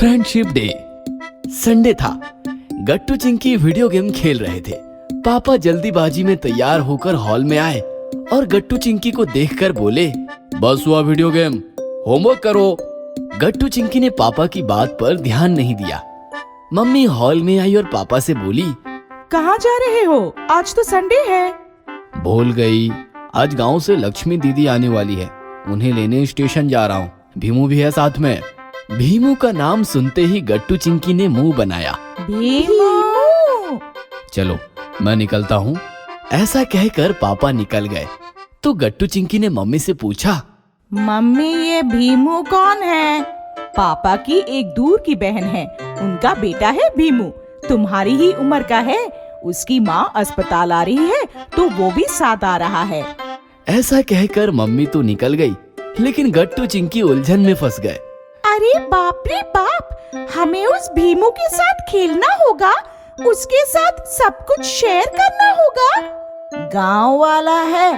Friendship day. Sunday था। गट्टू Chinki video game खेल रहे थे। पापा जल्दीबाजी में तैयार होकर हॉल में आए और गट्टू चिंकी को देखकर बोले, बस हुआ वीडियो गेम, होमवर्क करो। गट्टू चिंकी ने पापा की बात पर ध्यान नहीं दिया। मम्मी हॉल में आई और पापा से बोली, कहाँ जा रहे हो? आज तो संडे है। भूल गई, आज गांव से लक्ष्मी दीदी आने वाली है, उन्हें लेने स्टेशन जा रहा हूँ। भीमू भी है साथ में। भीमू का नाम सुनते ही गट्टू चिंकी ने मुंह बनाया। भीमू! चलो मैं निकलता हूँ। ऐसा कहकर पापा निकल गए तो गट्टू चिंकी ने मम्मी से पूछा, मम्मी ये भीमू कौन है? पापा की एक दूर की बहन है, उनका बेटा है भीमू, तुम्हारी ही उम्र का है। उसकी माँ अस्पताल आ रही है तो वो भी साथ आ रहा है। ऐसा कहकर मम्मी तो निकल गई, लेकिन गट्टू चिंकी उलझन में फंस गए। अरे बाप रे बाप, हमें उस भीमू के साथ खेलना होगा, उसके साथ सब कुछ शेयर करना होगा। गांव वाला है,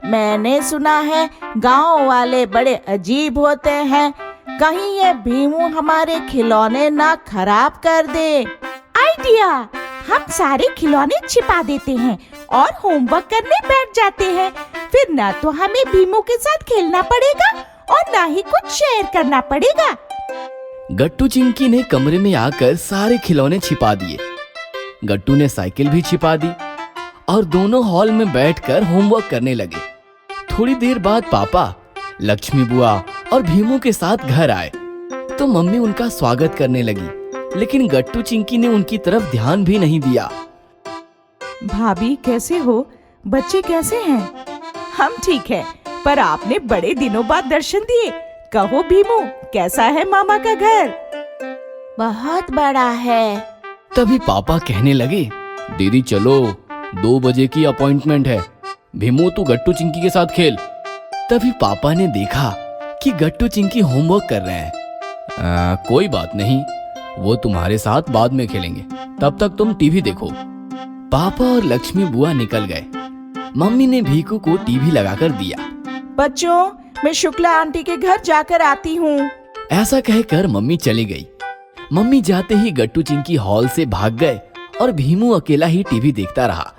मैंने सुना है गांव वाले बड़े अजीब होते हैं, कहीं ये भीमू हमारे खिलौने ना खराब कर दे। आइडिया, हम सारे खिलौने छिपा देते हैं और होमवर्क करने बैठ जाते हैं, फिर ना तो हमें भीमू के साथ खेलना पड़ेगा और ना ही कुछ शेयर करना पड़ेगा। गट्टू चिंकी ने कमरे में आकर सारे खिलौने छिपा दिए। गट्टू ने साइकिल भी छिपा दी और दोनों हॉल में बैठकर होमवर्क करने लगे। थोड़ी देर बाद पापा, लक्ष्मी बुआ और भीमू के साथ घर आए तो मम्मी उनका स्वागत करने लगी, लेकिन गट्टू चिंकी ने उनकी तरफ ध्यान भी नहीं दिया। भाभी कैसे हो? बच्चे कैसे हैं? हम ठीक हैं, पर आपने बड़े दिनों बाद दर्शन दिए। कहो भीमू, कैसा है मामा का घर? बहुत बड़ा है। तभी पापा कहने लगे, दीदी चलो, 2 बजे की अपॉइंटमेंट है। भीमू तू गट्टू चिंकी के साथ खेल। तभी पापा ने देखा कि गट्टू चिंकी होमवर्क कर रहे हैं। कोई बात नहीं, वो तुम्हारे साथ बाद में खेलेंगे, तब तक तुम टीवी देखो। पापा और लक्ष्मी बुआ निकल गए। मम्मी ने भीकू को टीवी लगाकर दिया। बच्चों, मैं शुक्ला आंटी के घर जाकर आती हूँ। ऐसा कहकर मम्मी चली गई। मम्मी जाते ही गट्टू चिंकी हॉल से भाग गए और भीमू अकेला ही टीवी देखता रहा।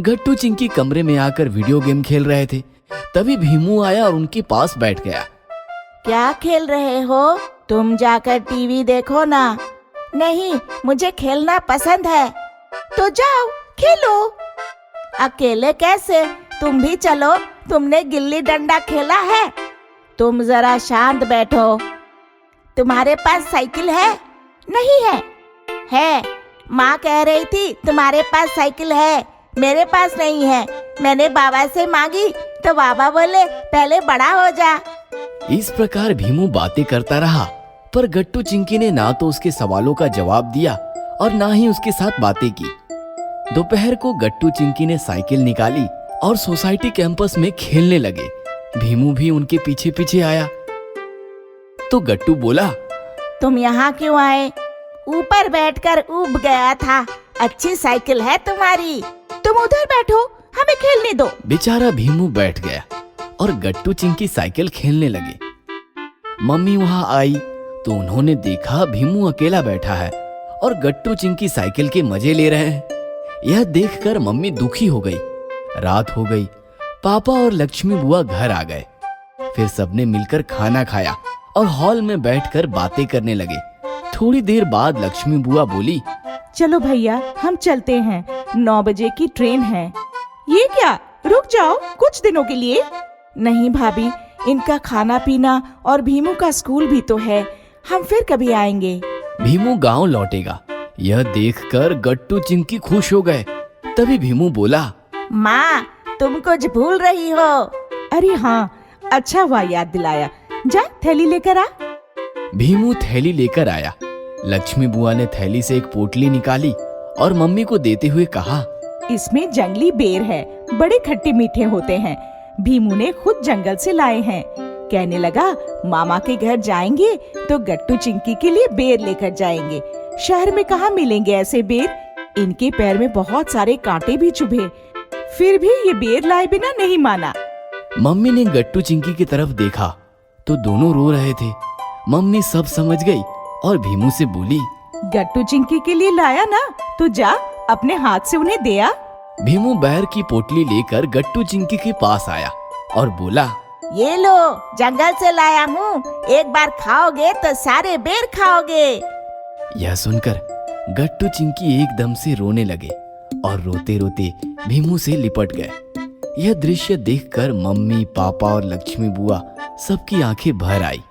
गट्टू चिंकी कमरे में आकर वीडियो गेम खेल रहे थे। तभी भीमू आया और उनके पास बैठ गया। क्या खेल रहे हो? तुम जाकर टीवी देखो ना। नहीं, मुझे खेलना पसंद है। तो जाओ खेलो। अकेले कैसे? तुम भी चलो, तुमने गिल्ली डंडा खेला है? तुम जरा शांत बैठो। तुम्हारे पास साइकिल है? नहीं है। है, माँ कह रही थी तुम्हारे पास साइकिल है, मेरे पास नहीं है। मैंने बाबा से मांगी तो बाबा बोले पहले बड़ा हो जा। इस प्रकार भीमू बातें करता रहा, पर गट्टू चिंकी ने ना तो उसके सवालों का जवाब दिया और ना ही उसके साथ बातें की। दोपहर को गट्टू चिंकी ने साइकिल निकाली और सोसाइटी कैंपस में खेलने लगे। भीमू भी उनके पीछे पीछे आया तो गट्टू बोला, तुम यहाँ क्यों आए? ऊपर बैठकर ऊब गया था। अच्छी साइकिल है तुम्हारी, तुम उधर बैठो, हमें खेलने दो। बेचारा भीमू बैठ गया और गट्टू चिंकी साइकिल खेलने लगे। मम्मी वहाँ आई तो उन्होंने देखा भीमू अकेला बैठा है और गट्टू चिंकी साइकिल के मजे ले रहे हैं। यह देखकर मम्मी दुखी हो गई। रात हो गई। पापा और लक्ष्मी बुआ घर आ गए। फिर सबने मिलकर खाना खाया और हॉल में बैठकर बातें करने लगे। थोड़ी देर बाद लक्ष्मी बुआ बोली, चलो भैया, हम चलते हैं, 9 बजे की ट्रेन है। ये क्या, रुक जाओ कुछ दिनों के लिए। नहीं भाभी, इनका खाना पीना और भीमू का स्कूल भी तो है, हम फिर कभी आएंगे। भीमू गांव लौटेगा, यह देखकर गट्टू चिंकी खुश हो गए। तभी भीमू बोला, माँ तुम कुछ भूल रही हो। अरे हाँ, अच्छा हुआ याद दिलाया। जा थैली लेकर आ। भीमू थैली लेकर आया। लक्ष्मी बुआ ने थैली से एक पोटली निकाली और मम्मी को देते हुए कहा, इसमें जंगली बेर है, बड़े खट्टे मीठे होते हैं, भीमू ने खुद जंगल से लाए हैं। कहने लगा मामा के घर जाएंगे तो गट्टू चिंकी के लिए बेर लेकर जाएंगे। शहर में कहाँ मिलेंगे ऐसे बेर, इनके पैर में बहुत सारे कांटे भी चुभे। फिर भी ये बेर लाए बिना नहीं माना। मम्मी ने गट्टू चिंकी की तरफ देखा तो दोनों रो रहे थे। मम्मी सब समझ गई और भीमू से बोली, गट्टू चिंकी के लिए लाया ना, तो जा अपने हाथ से उन्हें दे आ। भीमू बैर की पोटली लेकर गट्टू चिंकी के पास आया और बोला, ये लो, जंगल से लाया हूँ, एक बार खाओगे तो सारे बेर खाओगे। यह सुनकर गट्टू चिंकी एकदम से रोने लगे और रोते रोते भीमू से लिपट गए। यह दृश्य देखकर मम्मी, पापा और लक्ष्मी बुआ सबकी आंखें भर आई।